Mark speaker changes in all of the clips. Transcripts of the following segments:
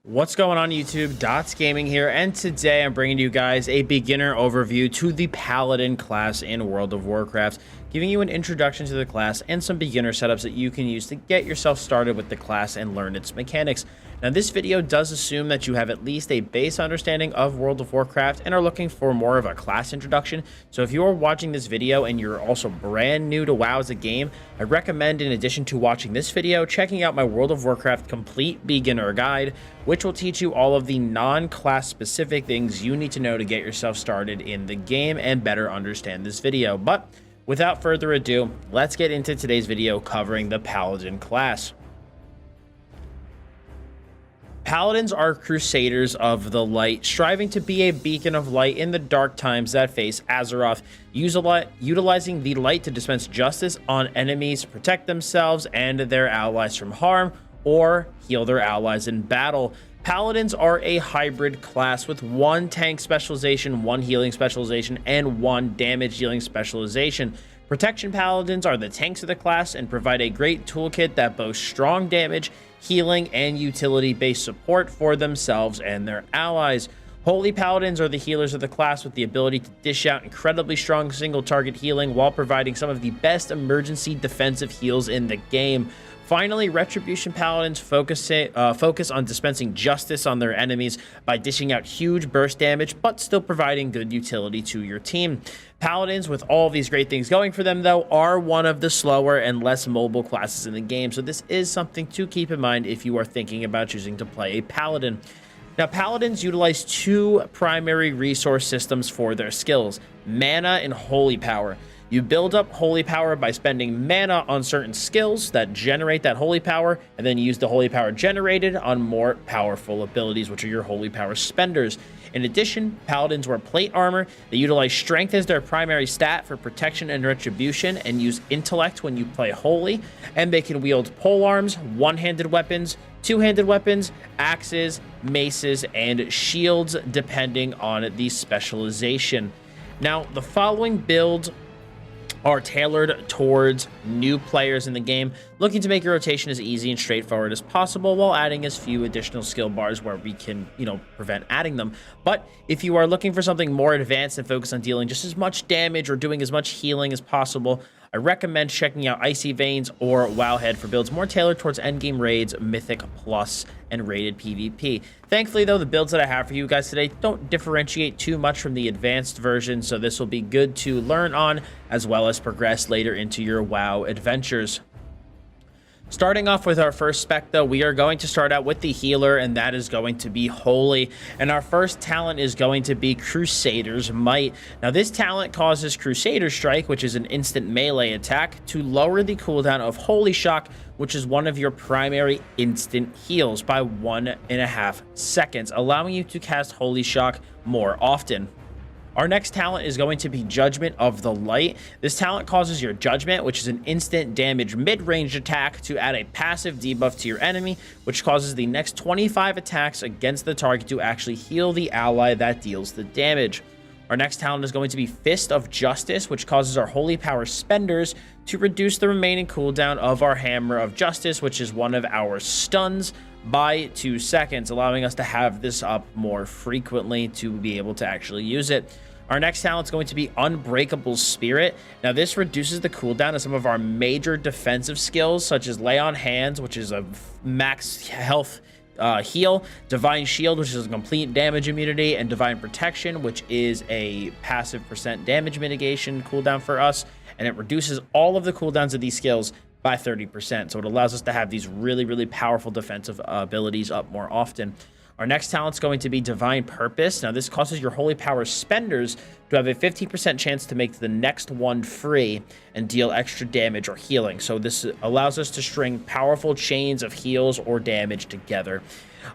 Speaker 1: What's going on YouTube? Dots Gaming here, and today I'm bringing you guys a beginner overview to the Paladin class in World of Warcraft, giving you an introduction to the class and some beginner setups that you can use to get yourself started with the class and learn its mechanics. Now, this video does assume that you have at least a base understanding of World of Warcraft and are looking for more of a class introduction. So if you're watching this video and you're also brand new to WoW as a game, I recommend, in addition to watching this video, checking out my World of Warcraft Complete Beginner Guide, which will teach you all of the non-class specific things you need to know to get yourself started in the game and better understand this video. But without further ado, let's get into today's video covering the Paladin class. Paladins are crusaders of the light, striving to be a beacon of light in the dark times that face Azeroth, utilizing the light to dispense justice on enemies, protect themselves and their allies from harm, or heal their allies in battle. Paladins are a hybrid class with one tank specialization, one healing specialization, and one damage dealing specialization. Protection Paladins are the tanks of the class and provide a great toolkit that boasts strong damage, healing, and utility-based support for themselves and their allies. Holy Paladins are the healers of the class with the ability to dish out incredibly strong single-target healing while providing some of the best emergency defensive heals in the game. Finally, Retribution Paladins focus on dispensing justice on their enemies by dishing out huge burst damage, but still providing good utility to your team. Paladins, with all these great things going for them, though, are one of the slower and less mobile classes in the game, so this is something to keep in mind if you are thinking about choosing to play a Paladin. Now, Paladins utilize two primary resource systems for their skills: mana and holy power. You build up holy power by spending mana on certain skills that generate that holy power, and then use the holy power generated on more powerful abilities, which are your holy power spenders. In addition, Paladins wear plate armor. They utilize strength as their primary stat for protection and retribution, and use intellect when you play holy. And they can wield polearms, one-handed weapons, two-handed weapons, axes, maces, and shields, depending on the specialization. Now, the following builds are tailored towards new players in the game, looking to make your rotation as easy and straightforward as possible while adding as few additional skill bars where we can, prevent adding them. But if you are looking for something more advanced and focus on dealing just as much damage or doing as much healing as possible, I recommend checking out Icy Veins or Wowhead for builds more tailored towards endgame raids, Mythic Plus, and rated PvP. Thankfully, though, the builds that I have for you guys today don't differentiate too much from the advanced version, so this will be good to learn on as well as progress later into your WoW adventures. Starting off with our first spec, though, we are going to start out with the healer, and that is going to be Holy. And our first talent is going to be Crusader's Might. Now, this talent causes Crusader Strike, which is an instant melee attack, to lower the cooldown of Holy Shock, which is one of your primary instant heals, by 1.5 seconds, allowing you to cast Holy Shock more often. Our next talent is going to be Judgment of the Light. This talent causes your Judgment, which is an instant damage mid-range attack, to add a passive debuff to your enemy, which causes the next 25 attacks against the target to actually heal the ally that deals the damage. Our next talent is going to be Fist of Justice, which causes our holy power spenders to reduce the remaining cooldown of our Hammer of Justice, which is one of our stuns, by 2 seconds, allowing us to have this up more frequently to be able to actually use it. Our next talent is going to be Unbreakable Spirit. Now, this reduces the cooldown of some of our major defensive skills, such as Lay on Hands, which is a max health heal, Divine Shield, which is a complete damage immunity, and Divine Protection, which is a passive % damage mitigation cooldown for us, and it reduces all of the cooldowns of these skills by 30%. So it allows us to have these really, really powerful defensive abilities up more often. Our next talent is going to be Divine Purpose. Now, this causes your holy power spenders to have a 50% chance to make the next one free and deal extra damage or healing. So this allows us to string powerful chains of heals or damage together.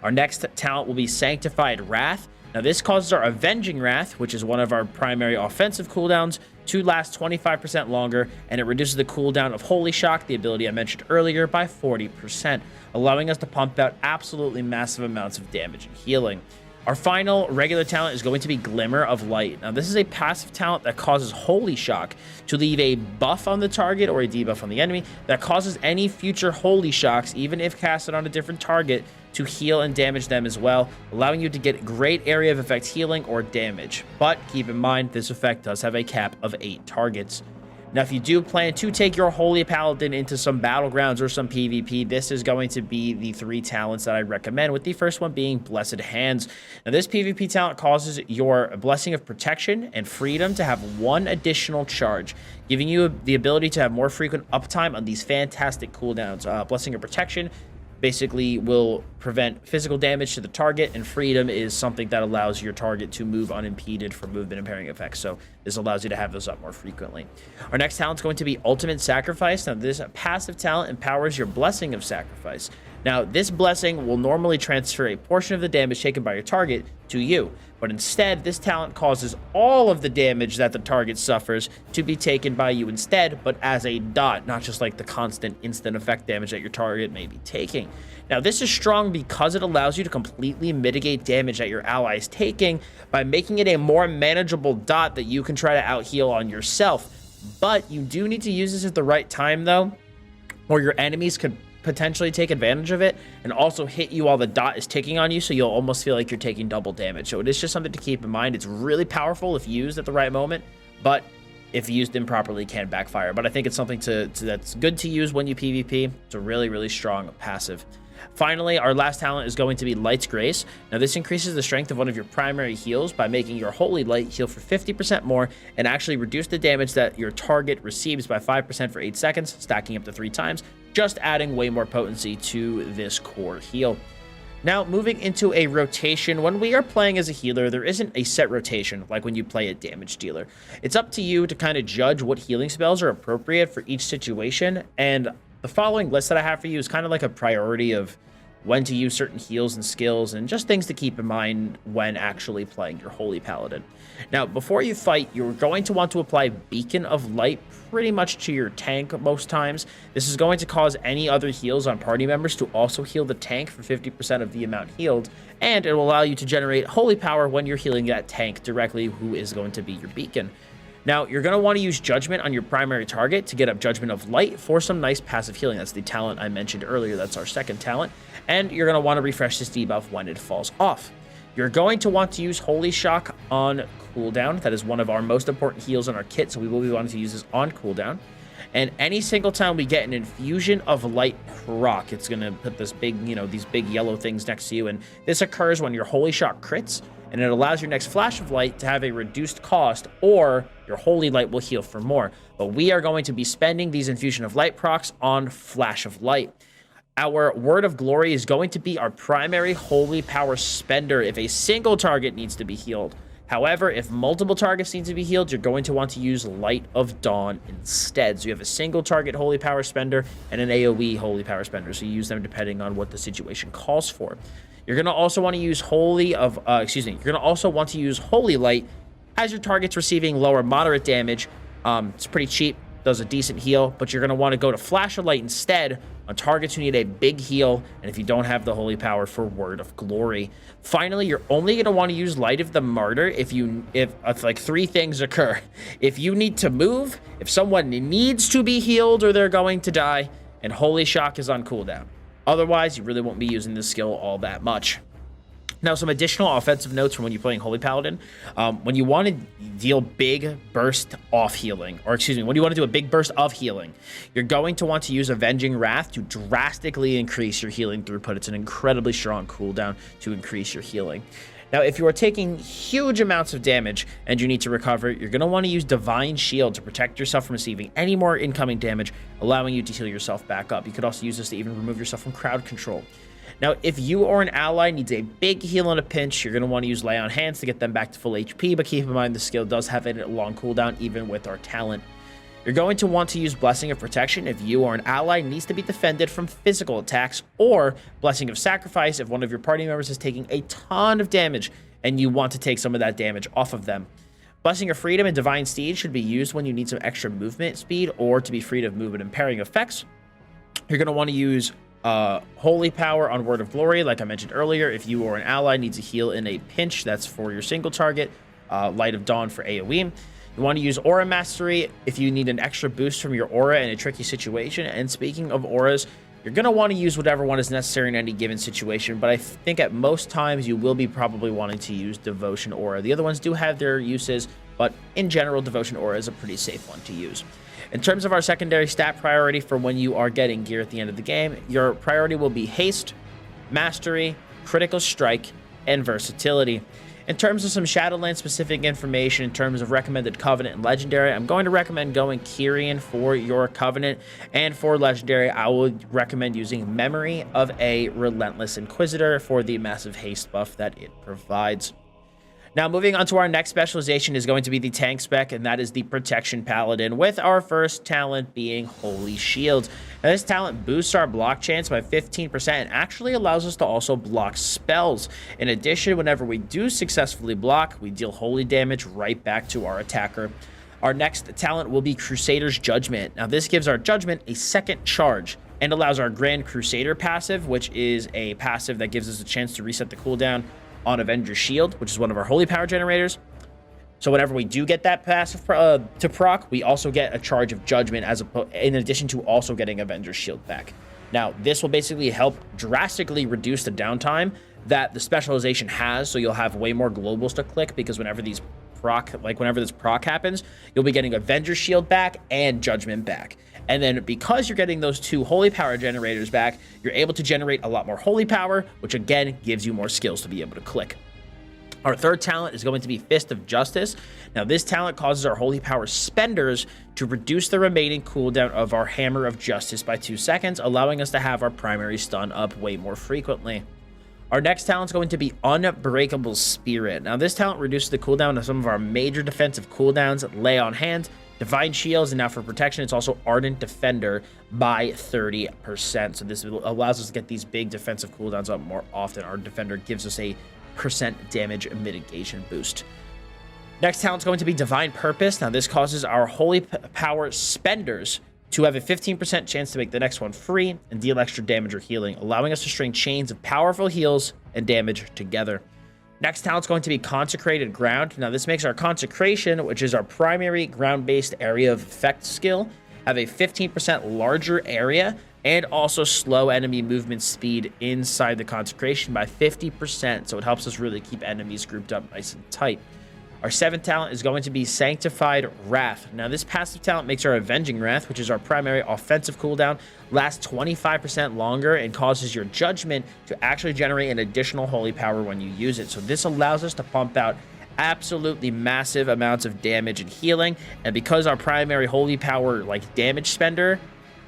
Speaker 1: Our next talent will be Sanctified Wrath. Now, this causes our Avenging Wrath, which is one of our primary offensive cooldowns, to last 25% longer, and it reduces the cooldown of Holy Shock, the ability I mentioned earlier, by 40%, allowing us to pump out absolutely massive amounts of damage and healing. Our final regular talent is going to be Glimmer of Light. Now, this is a passive talent that causes Holy Shock to leave a buff on the target or a debuff on the enemy that causes any future Holy Shocks, even if casted on a different target, to heal and damage them as well, allowing you to get great area of effect healing or damage. But keep in mind, this effect does have a cap of 8 targets. Now, if you do plan to take your Holy Paladin into some battlegrounds or some PvP, this is going to be the 3 talents that I recommend, with the first one being Blessed Hands. Now, this PvP talent causes your Blessing of Protection and Freedom to have 1 additional charge, giving you the ability to have more frequent uptime on these fantastic cooldowns. Blessing of Protection basically will prevent physical damage to the target, and Freedom is something that allows your target to move unimpeded for movement and parrying effects. So this allows you to have those up more frequently. Our next talent is going to be Ultimate Sacrifice. Now, this passive talent empowers your Blessing of Sacrifice. Now, this blessing will normally transfer a portion of the damage taken by your target to you, but instead, this talent causes all of the damage that the target suffers to be taken by you instead, but as a dot, not just like the constant instant effect damage that your target may be taking. Now, this is strong because it allows you to completely mitigate damage that your ally is taking by making it a more manageable dot that you can try to out-heal on yourself. But you do need to use this at the right time, though, or your enemies could potentially take advantage of it and also hit you while the dot is ticking on you, so you'll almost feel like you're taking double damage. So it is just something to keep in mind. It's really powerful if used at the right moment, but if used improperly can backfire. But I think it's something that's good to use when you PvP. It's a really, really strong passive. Finally, our last talent is going to be Light's Grace. Now, this increases the strength of one of your primary heals by making your Holy Light heal for 50% more and actually reduce the damage that your target receives by 5% for 8 seconds, stacking up to 3 times, just adding way more potency to this core heal. Now, moving into a rotation, when we are playing as a healer, there isn't a set rotation like when you play a damage dealer. It's up to you to kind of judge what healing spells are appropriate for each situation, and the following list that I have for you is kind of like a priority of when to use certain heals and skills and just things to keep in mind when actually playing your Holy Paladin. Now, before you fight, you're going to want to apply Beacon of Light pretty much to your tank most times. This is going to cause any other heals on party members to also heal the tank for 50% of the amount healed, and it will allow you to generate holy power when you're healing that tank directly, who is going to be your beacon. Now, you're going to want to use Judgment on your primary target to get up Judgment of Light for some nice passive healing. That's the talent I mentioned earlier. That's our second talent. And you're going to want to refresh this debuff when it falls off. You're going to want to use Holy Shock on cooldown. That is one of our most important heals in our kit, so we will be wanting to use this on cooldown. And any single time we get an Infusion of Light proc, it's going to put this big, these big yellow things next to you. And this occurs when your Holy Shock crits, and it allows your next Flash of Light to have a reduced cost, or your Holy Light will heal for more. But we are going to be spending these Infusion of Light procs on Flash of Light. Our Word of Glory is going to be our primary holy power spender if a single target needs to be healed. However, if multiple targets need to be healed, you're going to want to use Light of Dawn instead. So you have a single target holy power spender and an AoE holy power spender. So you use them depending on what the situation calls for. You're going to also want to use Holy Light as your target's receiving low or moderate damage. It's pretty cheap, does a decent heal, but you're going to want to go to Flash of Light instead on targets who need a big heal, and if you don't have the holy power for Word of Glory. Finally, you're only going to want to use Light of the Martyr if like 3 things occur. If you need to move, if someone needs to be healed or they're going to die, and Holy Shock is on cooldown. Otherwise, you really won't be using this skill all that much. Now, some additional offensive notes from when you're playing Holy Paladin. When you want to deal big burst off healing, when you want to do a big burst of healing, you're going to want to use Avenging Wrath to drastically increase your healing throughput. It's an incredibly strong cooldown to increase your healing. Now, if you are taking huge amounts of damage and you need to recover, you're going to want to use Divine Shield to protect yourself from receiving any more incoming damage, allowing you to heal yourself back up. You could also use this to even remove yourself from crowd control. Now, if you or an ally needs a big heal in a pinch, you're going to want to use Lay on Hands to get them back to full HP, but keep in mind the skill does have a long cooldown even with our talent. You're going to want to use Blessing of Protection if you or an ally needs to be defended from physical attacks, or Blessing of Sacrifice if one of your party members is taking a ton of damage and you want to take some of that damage off of them. Blessing of Freedom and Divine Steed should be used when you need some extra movement speed or to be freed of movement and parrying effects. You're going to want to use Holy Power on Word of Glory, like I mentioned earlier, if you or an ally needs a heal in a pinch, that's for your single target. Light of Dawn for AoE. You want to use Aura Mastery if you need an extra boost from your aura in a tricky situation. And speaking of auras, You're going to want to use whatever one is necessary in any given situation, but I think at most times you will be probably wanting to use Devotion Aura. The other ones do have their uses, but in general, Devotion Aura is a pretty safe one to use. In terms of our secondary stat priority for when you are getting gear at the end of the game, your priority will be Haste, Mastery, Critical Strike, and Versatility. In terms of some Shadowlands specific information, in terms of recommended Covenant and Legendary, I'm going to recommend going Kyrian for your Covenant, and for Legendary, I would recommend using Memory of a Relentless Inquisitor for the massive haste buff that it provides. Now, moving on to our next specialization is going to be the tank spec, and that is the Protection Paladin, with our first talent being Holy Shield. Now, this talent boosts our block chance by 15% and actually allows us to also block spells. In addition, whenever we do successfully block, we deal holy damage right back to our attacker. Our next talent will be Crusader's Judgment. Now, this gives our Judgment a second charge and allows our Grand Crusader passive, which is a passive that gives us a chance to reset the cooldown on Avenger's Shield, which is one of our holy power generators. So whenever we do get that passive to proc, we also get a charge of Judgment in addition to also getting Avenger's Shield back. Now, this will basically help drastically reduce the downtime that the specialization has, so you'll have way more globals to click, because whenever this proc happens, you'll be getting Avenger's Shield back and Judgment back. And then because you're getting those two holy power generators back, you're able to generate a lot more holy power, which again gives you more skills to be able to click. Our third talent is going to be Fist of Justice. Now, this talent causes our holy power spenders to reduce the remaining cooldown of our Hammer of Justice by 2 seconds, allowing us to have our primary stun up way more frequently. Our next talent is going to be Unbreakable Spirit. Now, this talent reduces the cooldown of some of our major defensive cooldowns, Lay on Hand, Divine Shields, and now for protection, it's also Ardent Defender by 30%. So this allows us to get these big defensive cooldowns up more often. Our Defender gives us a % damage mitigation boost. Next talent is going to be Divine Purpose. Now, this causes our holy power spenders to have a 15% chance to make the next one free and deal extra damage or healing, allowing us to string chains of powerful heals and damage together. Next talent is going to be Consecrated Ground. Now, this makes our Consecration, which is our primary ground-based area of effect skill, have a 15% larger area and also slow enemy movement speed inside the Consecration by 50%. So it helps us really keep enemies grouped up nice and tight. Our seventh talent is going to be Sanctified Wrath. Now, this passive talent makes our Avenging Wrath, which is our primary offensive cooldown, last 25% longer and causes your Judgment to actually generate an additional holy power when you use it. So this allows us to pump out absolutely massive amounts of damage and healing. And because our primary holy power, damage spender,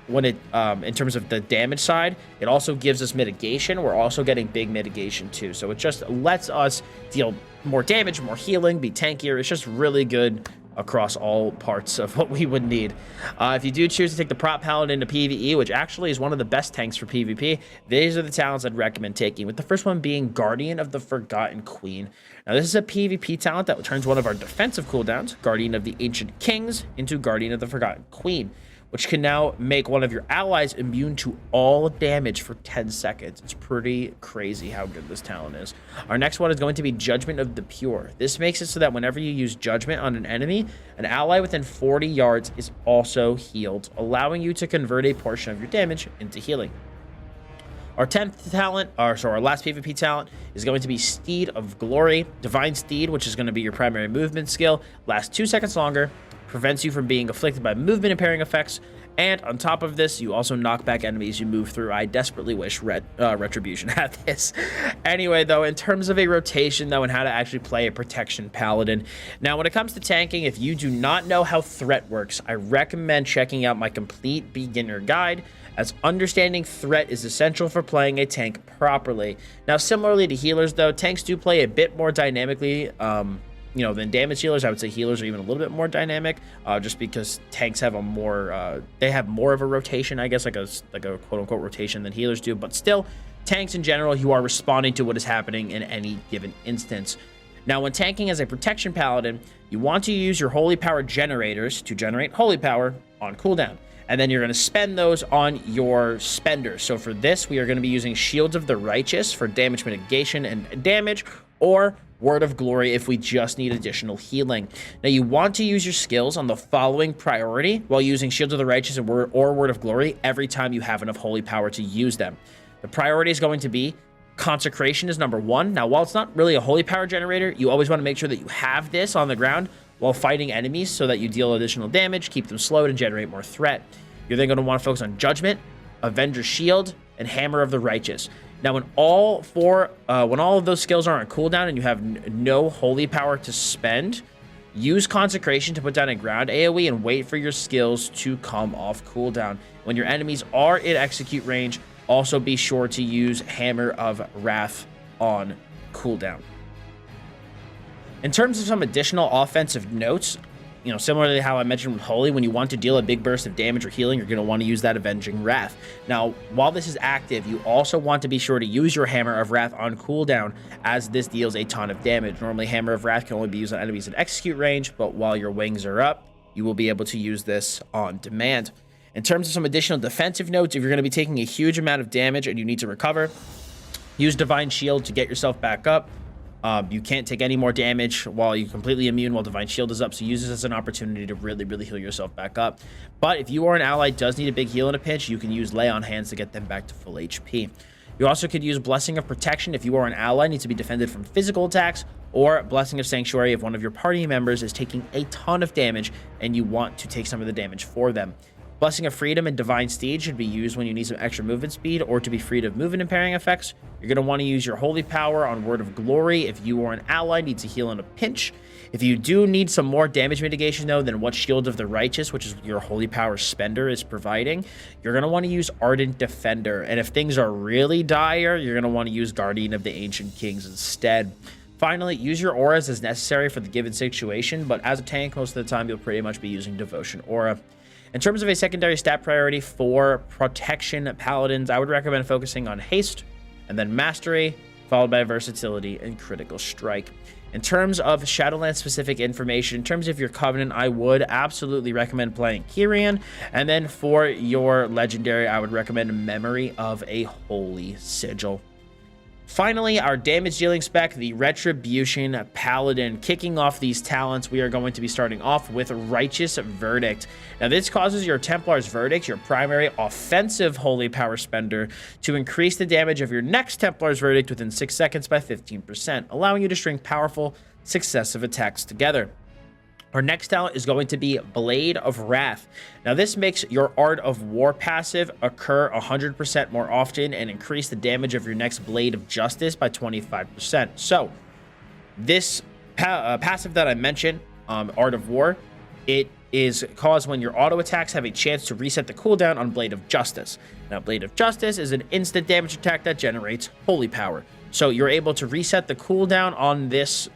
Speaker 1: when it in terms of the damage side, it also gives us mitigation. We're also getting big mitigation too. So it just lets us deal more damage, more healing, be tankier. It's just really good across all parts of what we would need. If you do choose to take the Prop Paladin into PvE, which actually is one of the best tanks for PvP, these are the talents I'd recommend taking, with the first one being Guardian of the Forgotten Queen. Now, this is a PvP talent that turns one of our defensive cooldowns, Guardian of the Ancient Kings, into Guardian of the Forgotten Queen, which can now make one of your allies immune to all damage for 10 seconds. It's pretty crazy how good this talent is. Our next one is going to be Judgment of the Pure. This makes it so that whenever you use Judgment on an enemy, an ally within 40 yards is also healed, allowing you to convert a portion of your damage into healing. Our 10th talent, our last PvP talent, is going to be Steed of Glory. Divine Steed, which is going to be your primary movement skill, lasts 2 seconds longer, prevents you from being afflicted by movement impairing effects, and on top of this, you also knock back enemies you move through. I desperately wish Retribution had this. Anyway, though, in terms of a rotation, though, and how to actually play a Protection Paladin. Now, when it comes to tanking, if you do not know how threat works, I recommend checking out my complete beginner guide, as understanding threat is essential for playing a tank properly. Now, similarly to healers, though, tanks do play a bit more dynamically than damage healers. I would say healers are even a little bit more dynamic, just because tanks have they have more of a rotation, I guess, like a quote unquote rotation than healers do. But still, tanks in general, you are responding to what is happening in any given instance. Now, when tanking as a Protection Paladin, you want to use your holy power generators to generate holy power on cooldown. And then you're going to spend those on your spenders. So for this, we are going to be using Shields of the Righteous for damage mitigation and damage, or Word of Glory if we just need additional healing. Now, you want to use your skills on the following priority while using Shield of the Righteous and Word of Glory every time you have enough holy power to use them. The priority is going to be Consecration is number 1. Now, while it's not really a holy power generator, you always want to make sure that you have this on the ground while fighting enemies so that you deal additional damage, keep them slowed, and generate more threat. You're then going to want to focus on Judgment, Avenger's Shield, and Hammer of the Righteous. Now, when all of those skills are on cooldown and you have no holy power to spend, use Consecration to put down a ground AoE and wait for your skills to come off cooldown. When your enemies are in execute range, also be sure to use Hammer of Wrath on cooldown. In terms of some additional offensive notes, similarly to how I mentioned with Holy, when you want to deal a big burst of damage or healing, you're going to want to use that Avenging Wrath. Now, while this is active, you also want to be sure to use your Hammer of Wrath on cooldown, as this deals a ton of damage. Normally, Hammer of Wrath can only be used on enemies in execute range, but while your wings are up, you will be able to use this on demand. In terms of some additional defensive notes, if you're going to be taking a huge amount of damage and you need to recover, use Divine Shield to get yourself back up. You can't take any more damage while you're completely immune while Divine Shield is up, so use this as an opportunity to really heal yourself back up. But if you or an ally does need a big heal in a pinch, you can use Lay on Hands to get them back to full HP. You also could use Blessing of Protection if you or an ally needs to be defended from physical attacks, or Blessing of Sanctuary if one of your party members is taking a ton of damage and you want to take some of the damage for them. Blessing of Freedom and Divine Steed should be used when you need some extra movement speed or to be freed of movement impairing effects. You're going to want to use your Holy Power on Word of Glory if you or an ally needs a heal in a pinch. If you do need some more damage mitigation, though, than what Shield of the Righteous, which is your Holy Power spender, is providing, you're going to want to use Ardent Defender. And if things are really dire, you're going to want to use Guardian of the Ancient Kings instead. Finally, use your auras as necessary for the given situation, but as a tank, most of the time, you'll pretty much be using Devotion Aura. In terms of a secondary stat priority for Protection Paladins, I would recommend focusing on Haste and then Mastery, followed by Versatility and Critical Strike. In terms of Shadowlands specific information, in terms of your Covenant, I would absolutely recommend playing Kyrian. And then for your Legendary, I would recommend Memory of a Holy Sigil. Finally, our damage dealing spec, the Retribution Paladin. Kicking off these talents, we are going to be starting off with Righteous Verdict. Now, this causes your Templar's Verdict, your primary offensive holy power spender, to increase the damage of your next Templar's Verdict within 6 seconds by 15%, allowing you to string powerful successive attacks together. Our next talent is going to be Blade of Wrath. Now, this makes your Art of War passive occur 100% more often and increase the damage of your next Blade of Justice by 25%. So, this passive that I mentioned, Art of War, it is caused when your auto attacks have a chance to reset the cooldown on Blade of Justice. Now, Blade of Justice is an instant damage attack that generates holy power. So, you're able to reset the cooldown on this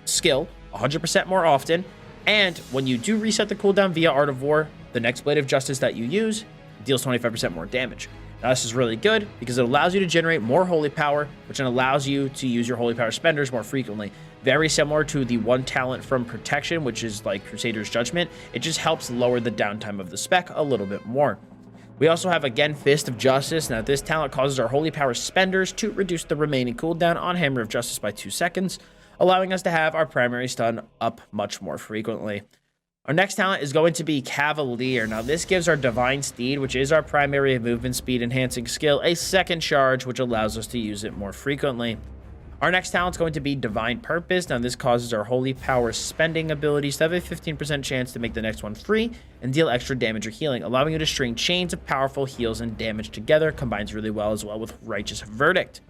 Speaker 1: skill 100% more often. And when you do reset the cooldown via Art of War, the next Blade of Justice that you use deals 25% more damage. Now, this is really good because it allows you to generate more holy power, which then allows you to use your holy power spenders more frequently. Very similar to the one talent from Protection, which is like Crusader's Judgment. It just helps lower the downtime of the spec a little bit more. We also have, again, Fist of Justice. Now, this talent causes our holy power spenders to reduce the remaining cooldown on Hammer of Justice by 2 seconds, allowing us to have our primary stun up much more frequently. Our next talent is going to be Cavalier. Now, this gives our Divine Steed, which is our primary movement speed enhancing skill, a second charge, which allows us to use it more frequently. Our next talent is going to be Divine Purpose. Now, this causes our holy power spending abilities to have a 15% chance to make the next one free and deal extra damage or healing, allowing you to string chains of powerful heals and damage together. Combines really well as well with Righteous Verdict.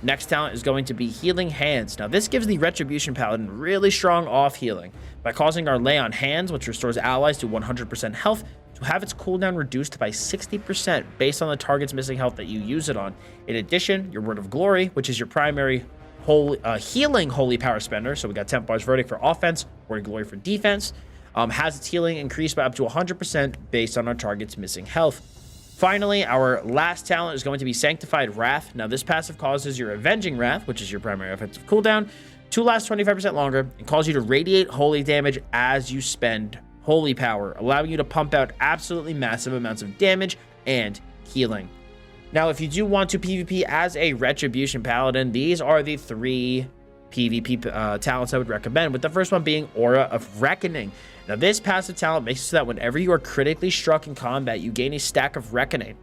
Speaker 1: Next talent is going to be Healing Hands. Now, this gives the Retribution Paladin really strong off healing by causing our Lay on Hands, which restores allies to 100% health, to have its cooldown reduced by 60% based on the target's missing health that you use it on. In addition, your Word of Glory, which is your primary healing holy power spender, so we got Templar's Verdict for offense, Word of Glory for defense, has its healing increased by up to 100% based on our target's missing health. Finally, our last talent is going to be Sanctified Wrath. Now, this passive causes your Avenging Wrath, which is your primary offensive cooldown, to last 25% longer and cause you to radiate holy damage as you spend holy power, allowing you to pump out absolutely massive amounts of damage and healing. Now, if you do want to PvP as a Retribution Paladin, these are the 3 PvP talents I would recommend, with the first one being Aura of Reckoning. Now, this passive talent makes it so that whenever you are critically struck in combat, you gain a stack of Reckoning.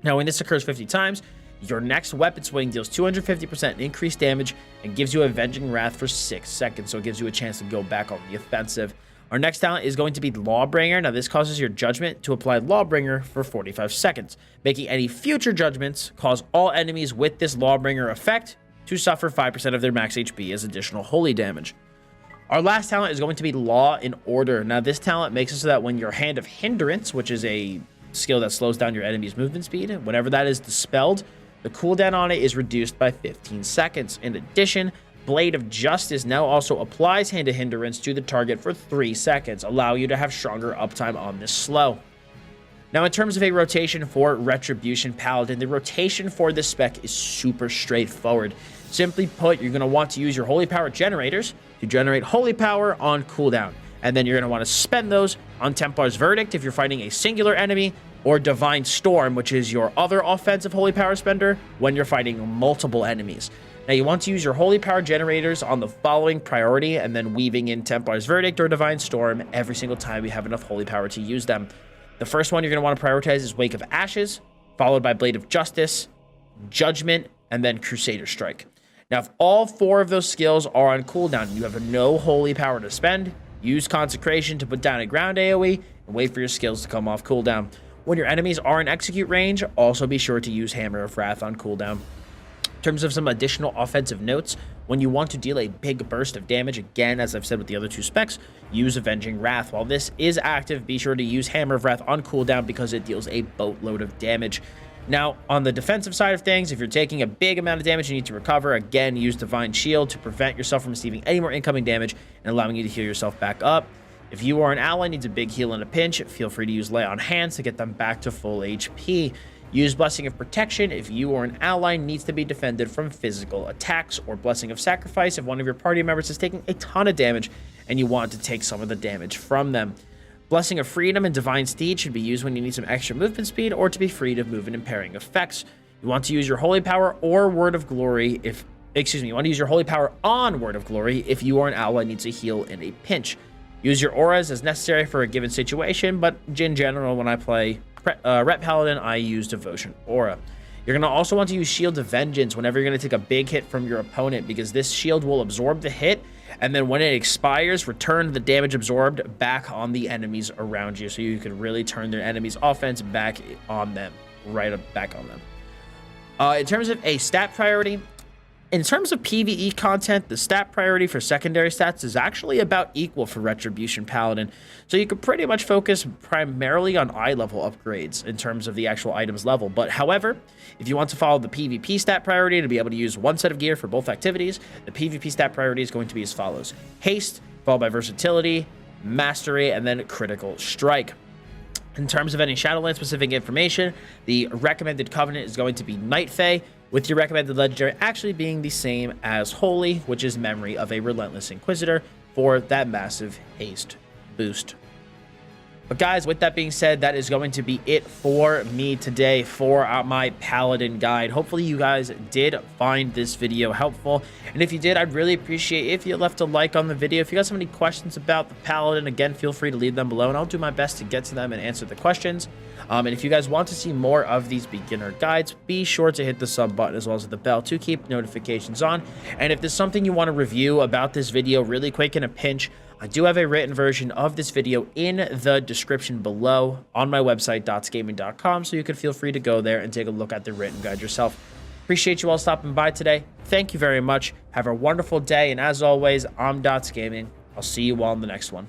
Speaker 1: Now, when this occurs 50 times, your next weapon swing deals 250% increased damage and gives you Avenging Wrath for 6 seconds, so it gives you a chance to go back on the offensive. Our next talent is going to be Lawbringer. Now, this causes your judgment to apply Lawbringer for 45 seconds, making any future judgments cause all enemies with this Lawbringer effect to suffer 5% of their max HP as additional holy damage. Our last talent is going to be Law and Order. Now, this talent makes it so that when your Hand of Hindrance, which is a skill that slows down your enemy's movement speed, whenever that is dispelled, the cooldown on it is reduced by 15 seconds. In addition, Blade of Justice now also applies Hand of Hindrance to the target for 3 seconds, allowing you to have stronger uptime on this slow. Now, in terms of a rotation for Retribution Paladin, the rotation for this spec is super straightforward. Simply put, you're going to want to use your Holy Power generators to generate Holy Power on cooldown. And then you're going to want to spend those on Templar's Verdict if you're fighting a singular enemy, or Divine Storm, which is your other offensive Holy Power spender when you're fighting multiple enemies. Now, you want to use your Holy Power generators on the following priority, and then weaving in Templar's Verdict or Divine Storm every single time you have enough Holy Power to use them. The first one you're going to want to prioritize is Wake of Ashes, followed by Blade of Justice, Judgment, and then Crusader Strike. Now, if all 4 of those skills are on cooldown and you have no Holy Power to spend, use Consecration to put down a ground AoE and wait for your skills to come off cooldown. When your enemies are in execute range, also be sure to use Hammer of Wrath on cooldown. In terms of some additional offensive notes, when you want to deal a big burst of damage, again, as I've said with the other 2 specs, use Avenging Wrath. While this is active, be sure to use Hammer of Wrath on cooldown because it deals a boatload of damage. Now, on the defensive side of things, if you're taking a big amount of damage you need to recover, again, use Divine Shield to prevent yourself from receiving any more incoming damage and allowing you to heal yourself back up. If you or an ally needs a big heal in a pinch, feel free to use Lay on Hands to get them back to full HP. Use Blessing of Protection if you or an ally needs to be defended from physical attacks, or Blessing of Sacrifice if one of your party members is taking a ton of damage and you want to take some of the damage from them. Blessing of Freedom and Divine Steed should be used when you need some extra movement speed or to be freed of movement impairing effects. You want to use your Holy Power or Word of Glory you want to use your Holy Power on Word of Glory if you or an ally needs a heal in a pinch. Use your auras as necessary for a given situation, but in general, when I play Ret Paladin, I use Devotion Aura. You're going to also want to use Shield of Vengeance whenever you're going to take a big hit from your opponent, because this shield will absorb the hit, and then when it expires, return the damage absorbed back on the enemies around you, so you can really turn their enemies' offense back on them, back on them. In terms of a stat priority, in terms of PvE content, the stat priority for secondary stats is actually about equal for Retribution Paladin. So you could pretty much focus primarily on eye level upgrades in terms of the actual items level. But however, if you want to follow the PvP stat priority to be able to use one set of gear for both activities, the PvP stat priority is going to be as follows: Haste, followed by Versatility, Mastery, and then Critical Strike. In terms of any Shadowlands specific information, the recommended covenant is going to be Night Fae, with your recommended legendary actually being the same as Holy, which is Memory of a Relentless Inquisitor for that massive haste boost. But guys, with that being said, that is going to be it for me today for my Paladin guide. Hopefully you guys did find this video helpful, and if you did, I'd really appreciate if you left a like on the video. If you guys have any questions about the Paladin, again, feel free to leave them below and I'll do my best to get to them and answer the questions. And if you guys want to see more of these beginner guides, be sure to hit the sub button as well as the bell to keep notifications on. And if there's something you want to review about this video really quick in a pinch, I do have a written version of this video in the description below on my website, dotsgaming.com, so you can feel free to go there and take a look at the written guide yourself. Appreciate you all stopping by today. Thank you very much. Have a wonderful day, and as always, I'm Dots Gaming. I'll see you all in the next one.